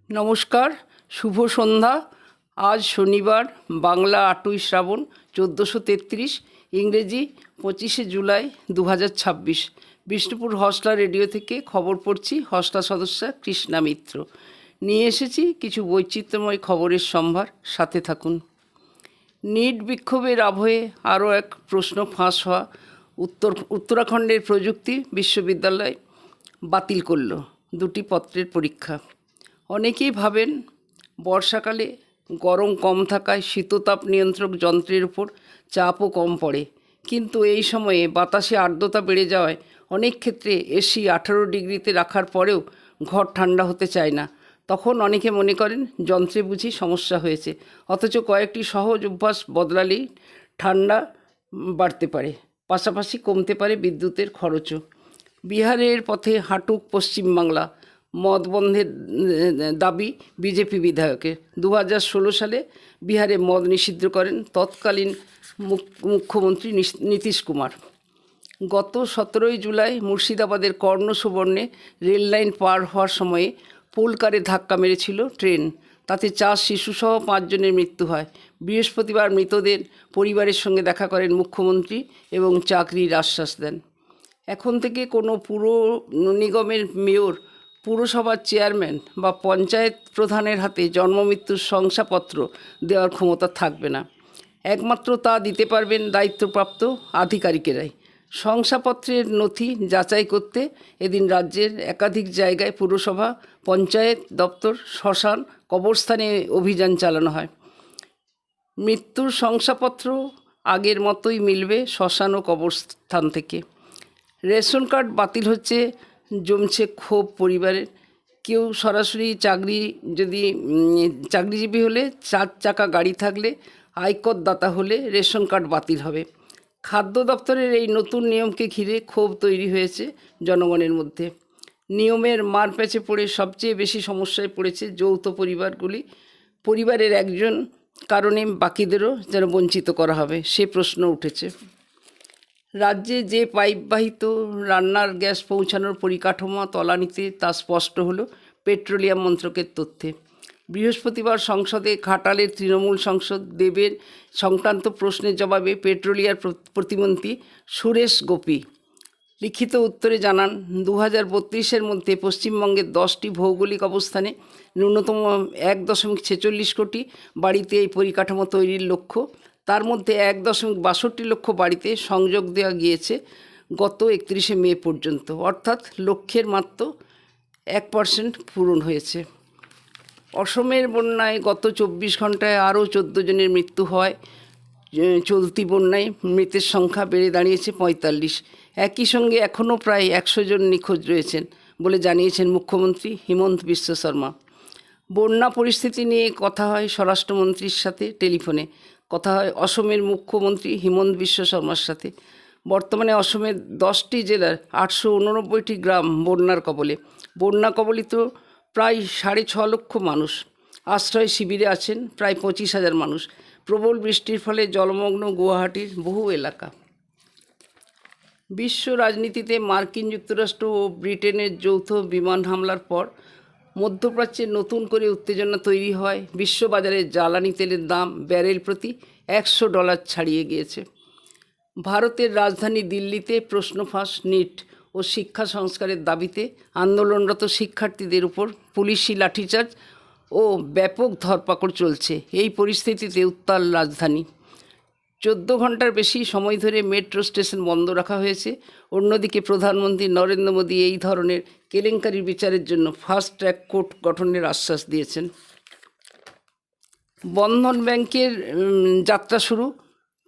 নমস্কার, শুভ সন্ধ্যা। আজ শনিবার, বাংলা ৮ই শ্রাবণ ১৪৩৩, ইংরেজি ২৫শে জুলাই ২০২৬। বিষ্ণুপুর হসলা রেডিও থেকে খবর পড়ছি। হসলা সদস্যা কৃষ্ণা মিত্র। নিয়ে এসেছি কিছু বৈচিত্র্যময় খবরের সম্ভার, সাথে থাকুন। নিট বিক্ষোভের আবহে আরও এক প্রশ্ন ফাঁস হওয়া। উত্তরাখণ্ডের প্রযুক্তি বিশ্ববিদ্যালয় বাতিল করল দুটি পত্রের পরীক্ষা। অনেকেই ভাবেন বর্ষাকালে গরম কম থাকায় শীততাপ নিয়ন্ত্রক যন্ত্রের উপর চাপও কম পড়ে, কিন্তু এই সময়ে বাতাসে আর্দ্রতা বেড়ে যাওয়ায় অনেক ক্ষেত্রে এসি 18 ডিগ্রিতে রাখার পরেও ঘর ঠান্ডা হতে চায় না। তখন অনেকে মনে করেন যন্ত্রে বুঝি সমস্যা হয়েছে, অথচ কয়েকটি সহজ অভ্যাস বদলালেই ঠান্ডা বাড়তে পারে, পাশাপাশি কমতে পারে বিদ্যুতের খরচও। বিহারের পথে হাঁটুক পশ্চিমবাংলা, মদ বন্ধের দাবি বিজেপি বিধায়কের। 2016 সালে বিহারে মদ নিষিদ্ধ করেন তৎকালীন মুখ্যমন্ত্রী নীতিশ কুমার। গত 17 জুলাই মুর্শিদাবাদের কর্ণসুবর্ণে রেললাইন পার হওয়ার সময়ে পোলকারে ধাক্কা মেরেছিল ট্রেন। তাতে 4 শিশুসহ 5 জনের মৃত্যু হয়। বৃহস্পতিবার মৃতদের পরিবারের সঙ্গে দেখা করেন মুখ্যমন্ত্রী এবং চাকরির আশ্বাস দেন। এখন থেকে কোনো পুর নিগমের মেয়র, পুরসভার চেয়ারম্যান বা পঞ্চায়েত প্রধানের হাতে জন্মমৃত্যুর শংসাপত্র দেওয়ার ক্ষমতা থাকবে না। একমাত্র তা দিতে পারবেন দায়িত্বপ্রাপ্ত আধিকারিকেরাই। শংসাপত্রের নথি যাচাই করতে এদিন রাজ্যের একাধিক জায়গায় পুরসভা, পঞ্চায়েত দপ্তর, শ্মশান, কবরস্থানে অভিযান চালানো হয়। মৃত্যুর শংসাপত্র আগের মতোই মিলবে শ্মশান ও কবরস্থান থেকে। রেশন কার্ড বাতিল হচ্ছে, জমছে ক্ষোভ পরিবারের। কেউ সরাসরি চাকরিজীবী হলে, 4 চাকা গাড়ি থাকলে, আয়করদাতা হলে রেশন কার্ড বাতিল হবে। খাদ্য দপ্তরের এই নতুন নিয়মকে ঘিরে ক্ষোভ তৈরি হয়েছে জনগণের মধ্যে। নিয়মের মারপ্যাচে পড়ে সবচেয়ে বেশি সমস্যায় পড়েছে যৌথ পরিবারগুলি। পরিবারের একজন কারণে বাকিদেরও যেন বঞ্চিত করা হবে, সে প্রশ্ন উঠেছে। রাজ্যে যে পাইপবাহিত রান্নার গ্যাস পৌঁছানোর পরিকাঠামো তলানিতে তা স্পষ্ট হলো পেট্রোলিয়াম মন্ত্রকের তথ্যে। বৃহস্পতিবার সংসদে ঘাটালের তৃণমূল সাংসদ দেবের সংক্রান্ত প্রশ্নের জবাবে পেট্রোলিয়াম প্রতিমন্ত্রী সুরেশ গোপী লিখিত উত্তরে জানান, 2032-এর মধ্যে পশ্চিমবঙ্গের 10টি ভৌগোলিক অবস্থানে ন্যূনতম 1.46 কোটি বাড়িতে এই পরিকাঠামো তৈরির লক্ষ্য। তার মধ্যে 1.62 লক্ষ বাড়িতে সংযোগ দেওয়া গিয়েছে গত 31শে মে পর্যন্ত, অর্থাৎ লক্ষ্যের মাত্র 1% পূরণ হয়েছে। অসমের বন্যায় গত 24 ঘন্টায় আরও 14 জনের মৃত্যু হয়। চলতি বন্যায় মৃতের সংখ্যা বেড়ে দাঁড়িয়েছে 45। একই সঙ্গে এখনও প্রায় 100 জন নিখোঁজ রয়েছেন বলে জানিয়েছেন মুখ্যমন্ত্রী হিমন্ত বিশ্ব শর্মা। বন্যা পরিস্থিতি নিয়ে কথা হয় স্বরাষ্ট্রমন্ত্রীর সাথে, টেলিফোনে কথা হয় অসমের মুখ্যমন্ত্রী হিমন্ত বিশ্ব শর্মার সাথে। বর্তমানে অসমের 10টি জেলার 889টি গ্রাম বন্যার কবলে। বন্যা কবলিত প্রায় 6.5 লক্ষ মানুষ। আশ্রয় শিবিরে আছেন প্রায় 25,000 মানুষ। প্রবল বৃষ্টির ফলে জলমগ্ন গুয়াহাটির বহু এলাকা। বিশ্ব রাজনীতিতে মার্কিন যুক্তরাষ্ট্র ও ব্রিটেনের যৌথ বিমান হামলার পর মধ্যপ্রাচ্যে নতুন করে উত্তেজনা তৈরি হয়। বিশ্ববাজারে জ্বালানি তেলের দাম ব্যারেল প্রতি $100 ছাড়িয়ে গিয়েছে। ভারতের রাজধানী দিল্লিতে প্রশ্ন ফাঁস নিট ও শিক্ষা সংস্কারের দাবিতে আন্দোলনরত শিক্ষার্থীদের উপর পুলিশি লাঠিচার্জ ও ব্যাপক ধরপাকড় চলছে। এই পরিস্থিতিতে উত্তাল রাজধানী। 14 ঘন্টার বেশি সময় ধরে মেট্রো স্টেশন বন্ধ রাখা হয়েছে। অন্যদিকে প্রধানমন্ত্রী নরেন্দ্র মোদী এই ধরনের কেলেঙ্কারির বিচারের জন্য ফাস্ট ট্র্যাক কোর্ট গঠনের আশ্বাস দিয়েছেন। বন্ধন ব্যাংকের যাত্রা শুরু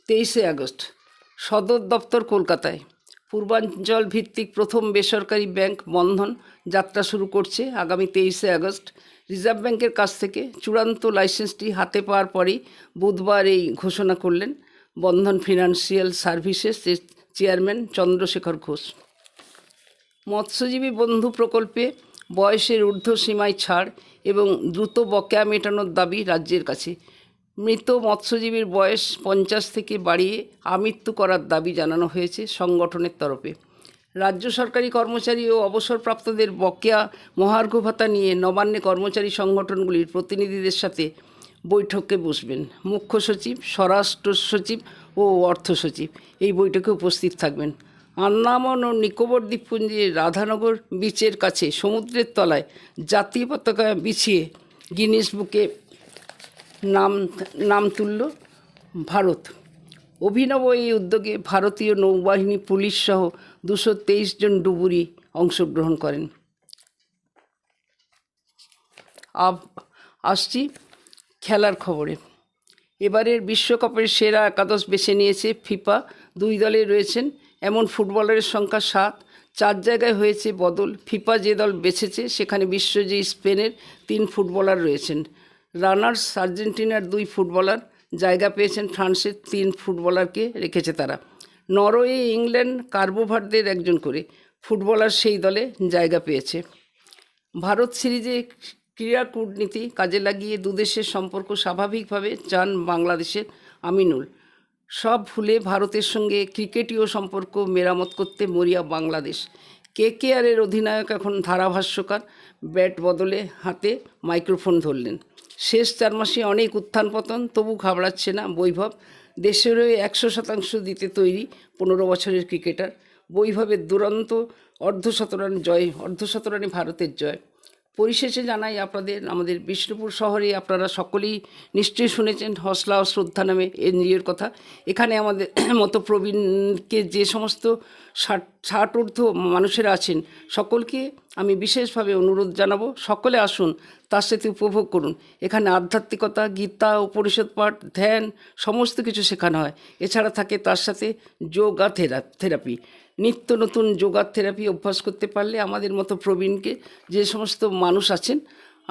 23শে আগস্ট। সদর দপ্তর কলকাতায়। পূর্বাঞ্চল ভিত্তিক প্রথম বেসরকারি ব্যাংক বন্ধন যাত্রা শুরু করছে আগামী 23শে আগস্ট। রিজার্ভ ব্যাংকের কাছ থেকে চূড়ান্ত লাইসেন্সটি হাতে পাওয়ার পরেই বুধবার এই ঘোষণা করলেন বন্ধন ফিনান্সিয়াল সার্ভিসেসের চেয়ারম্যান চন্দ্রশেখর ঘোষ। মৎস্যজীবী বন্ধু প্রকল্পে বয়সের ঊর্ধ্বসীমায় ছাড় এবং দ্রুত বকেয়া মেটানোর দাবি রাজ্যের কাছে। মৃত মৎস্যজীবীর বয়স 50 থেকে বাড়িয়ে আমৃত্যু করার দাবি জানানো হয়েছে সংগঠনের তরফে। রাজ্য সরকারি কর্মচারী ও অবসরপ্রাপ্তদের বকেয়া মহার্ঘ ভাতা নিয়ে নবান্নে কর্মচারী সংগঠনগুলির প্রতিনিধিদের সাথে বৈঠকে বসবেন মুখ্য সচিব, স্বরাষ্ট্র সচিব ও অর্থ সচিব। এই বৈঠকে উপস্থিত থাকবেন। আন্দামান ও নিকোবর দ্বীপপুঞ্জের রাধানগর বিচের কাছে সমুদ্রের তলায় জাতীয় পতাকা বিছিয়ে গিনেস বুকে নাম তুলল ভারত। অভিনব এই উদ্যোগে ভারতীয় নৌবাহিনী, পুলিশ সহ 223 জন ডুবুরি অংশগ্রহণ করেন। আসছি খেলার খবরে। এবারের বিশ্বকাপের সেরা একাদশ বেছে নিয়েছে ফিফা। 2 দলে রয়েছেন এমন ফুটবলারের সংখ্যা 7। 4 জায়গায় হয়েছে বদল। ফিফা যে দল বেছেছে সেখানে বিশ্বজয়ী স্পেনের 3 ফুটবলার রয়েছেন। রানার্স আর্জেন্টিনার 2 ফুটবলার জায়গা পেয়েছেন। ফ্রান্সের 3 ফুটবলারকে রেখেছে তারা। নরওয়ে, ইংল্যান্ড, কার্বোভার্দের একজন করে ফুটবলার সেই দলে জায়গা পেয়েছে। ভারত সিরিজে ক্রীড়া কূটনীতি কাজে লাগিয়ে দুদেশের সম্পর্ক স্বাভাবিকভাবে চান বাংলাদেশের আমিনুল। সব ভুলে ভারতের সঙ্গে ক্রিকেটীয় সম্পর্ক মেরামত করতে মরিয়া বাংলাদেশ। কেকেআরের অধিনায়ক এখন ধারাভাষ্যকার। ব্যাট বদলে হাতে মাইক্রোফোন ধরলেন। শেষ 4 মাসে অনেক উত্থান পতন, তবু ঘাবড়াচ্ছে না বৈভব। দেশের হয়ে 100% দিতে তৈরি 15 বছরের ক্রিকেটার। বৈভবের দুরন্ত অর্ধশতরানে ভারতের জয়। পরিশেষে জানাই আমাদের বিষ্ণুপুর শহরে আপনারা সকলেই নিশ্চয়ই শুনেছেন হসলা ও শ্রদ্ধা নামে এনজিওর কথা। এখানে আমাদের মতো প্রবীণকে যে সমস্ত 60 ঊর্ধ্ব মানুষেরা আছেন সকলকে আমি বিশেষভাবে অনুরোধ জানাবো, সকলে আসুন, তার সাথে উপভোগ করুন। এখানে আধ্যাত্মিকতা, গীতা, উপনিষদ পাঠ, ধ্যান সমস্ত কিছু শেখানো হয়। এছাড়া থাকে তার সাথে যোগা থেরাপি। নিত্য নতুন যোগা থেরাপি অভ্যাস করতে পারলে আমাদের মতো প্রবীণকে যে সমস্ত মানুষ আছেন,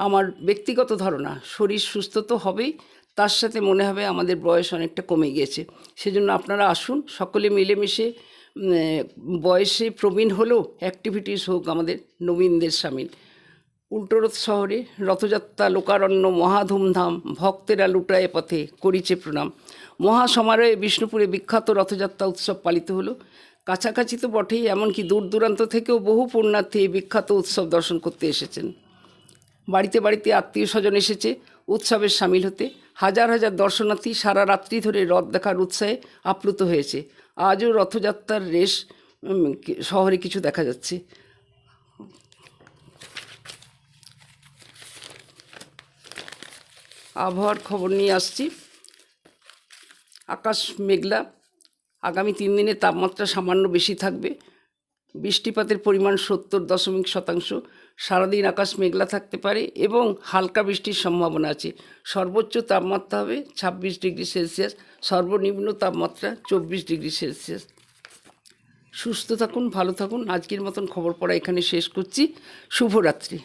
আমার ব্যক্তিগত ধারণা শরীর সুস্থ তো হবেই, তার সাথে মনে হবে আমাদের বয়স অনেকটা কমে গিয়েছে। সেজন্য আপনারা আসুন, সকলে মিলেমিশে বয়সে প্রবীণ হলেও অ্যাক্টিভিটিস হোক আমাদের নবীনদের সামিল। উল্টোরথ শহরে রথযাত্রা লোকারণ্য মহাধুমধাম, ভক্তেরা লুটায় পথে করিছে প্রণাম। মহাসমারোহে বিষ্ণুপুরে বিখ্যাত রথযাত্রা উৎসব পালিত হলো। কাছাকাছি তো বটেই, এমনকি দূর দূরান্ত থেকেও বহু পুণ্যার্থী এই বিখ্যাত উৎসব দর্শন করতে এসেছেন। বাড়িতে বাড়িতে আত্মীয় স্বজন এসেছে উৎসবের সামিল হতে। হাজার হাজার দর্শনার্থী সারা রাত্রি ধরে রথ দেখার উৎসাহে আপ্লুত হয়েছে। আজও রথযাত্রার রেশ শহরে কিছু দেখা যাচ্ছে। আবহাওয়ার খবর নিয়ে আসছি। আকাশ মেঘলা। আগামী 3 দিনে তাপমাত্রা সামান্য বেশি থাকবে। বৃষ্টিপাতের পরিমাণ 70.% সারাদিন আকাশ মেঘলা থাকতে পারে এবং হালকা বৃষ্টির সম্ভাবনা আছে। সর্বোচ্চ তাপমাত্রা হবে 26 ডিগ্রি সেলসিয়াস, সর্বনিম্ন তাপমাত্রা 24 ডিগ্রি সেলসিয়াস। সুস্থ থাকুন, ভালো থাকুন। আজকের মতন খবর পড়া এখানে শেষ করছি। শুভরাত্রি।